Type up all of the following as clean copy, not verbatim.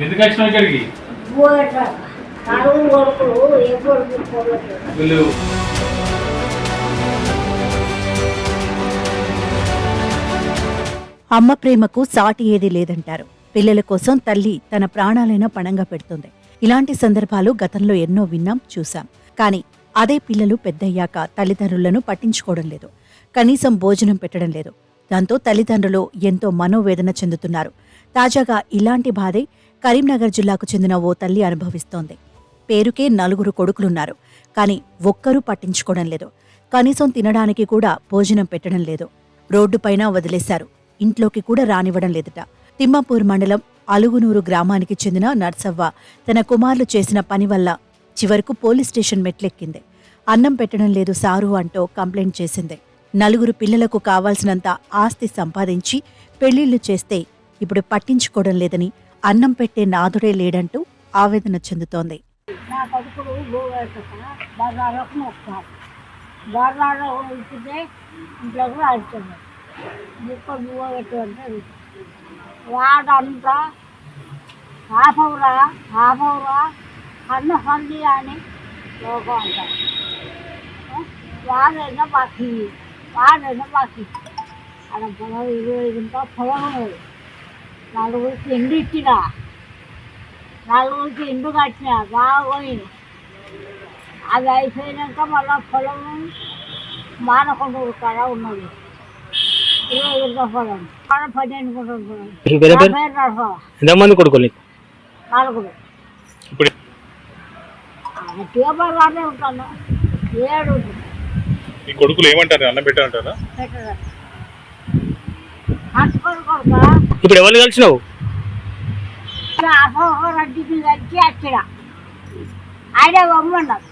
ఎందుకు వచ్చినావు ఇక్కడికి? వీళ్ళు అమ్మ ప్రేమకు సాటి ఏదీ లేదంటారు. పిల్లల కోసం తల్లి తన ప్రాణాలైనా పణంగా పెడుతుంది. ఇలాంటి సందర్భాలు గతంలో ఎన్నో విన్నాం, చూశాం. కానీ అదే పిల్లలు పెద్దయ్యాక తల్లిదండ్రులను పట్టించుకోవడం లేదు, కనీసం భోజనం పెట్టడం లేదు. దాంతో తల్లిదండ్రులు ఎంతో మనోవేదన చెందుతున్నారు. తాజాగా ఇలాంటి బాధే కరీంనగర్ జిల్లాకు చెందిన ఓ తల్లి అనుభవిస్తోంది. పేరుకే 4 కొడుకులున్నారు, కానీ ఒక్కరూ పట్టించుకోవడం లేదు. కనీసం తినడానికి కూడా భోజనం పెట్టడం లేదు. రోడ్డుపైన వదిలేశారు, ఇంట్లోకి కూడా రానివ్వడం లేదట. తిమ్మాపూర్ మండలం అలుగునూరు గ్రామానికి చెందిన నర్సవ్వ తన కుమారులు చేసిన పని వల్ల చివరకు పోలీస్ స్టేషన్ మెట్లెక్కింది. అన్నం పెట్టడం లేదు సారు అంటూ కంప్లైంట్ చేసింది. 4 పిల్లలకు కావాల్సినంత ఆస్తి సంపాదించి పెళ్లిళ్లు చేస్తే ఇప్పుడు పట్టించుకోవడం లేదని, అన్నం పెట్టే నాదుడే లేడంటూ ఆవేదన చెందుతోంది. నా కొడుకులు బజార్లోకి వస్తారు, బజార్లో ఉంచితే ఇంట్లోకి రాడుతుంది. ముక్కలు బువ్వ పెట్టుకుంటే వాడంతా హాఫవురా అన్న హల్దీ అని లోకం అంటారు. వాడైనా బాకీ అక్కడ పొలం 20 గుంటల పొలం ఉన్నది. 4గురికి ఎండు ఇచ్చిన, 4గురికి ఎండు కట్టిన బాగా పోయింది. అది అయిపోయినాక మళ్ళీ పొలం మానకొండూరు కాడ ఉన్నది. 20 గుంటల పొలం కాడ 12 గుంటల పొలం. ఎంతమంది కొడుకులు? 4. గట్టిగా బాగానే ఉంటాను. 7 ఈ కొడుకులు ఏమంటారు? అన్నం పెట్టారంటారా? పెట్టదు హత్తుకొని కొడుక ఇప్పుడు ఎవరు కలిసినావు? రెడ్డికి కలిసి వచ్చిన ఆయన అమ్మన్నారు.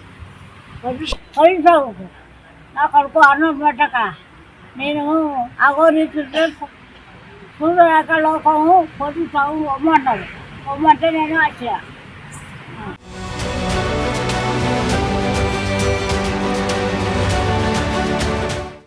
పోలీసు నా కొడుకు అన్నం పెట్టక నేను అగోరిస్తుంటే చూడక లోకము పోలీసు అమ్మన్నారు. అమ్మంటే నేను వచ్చిన.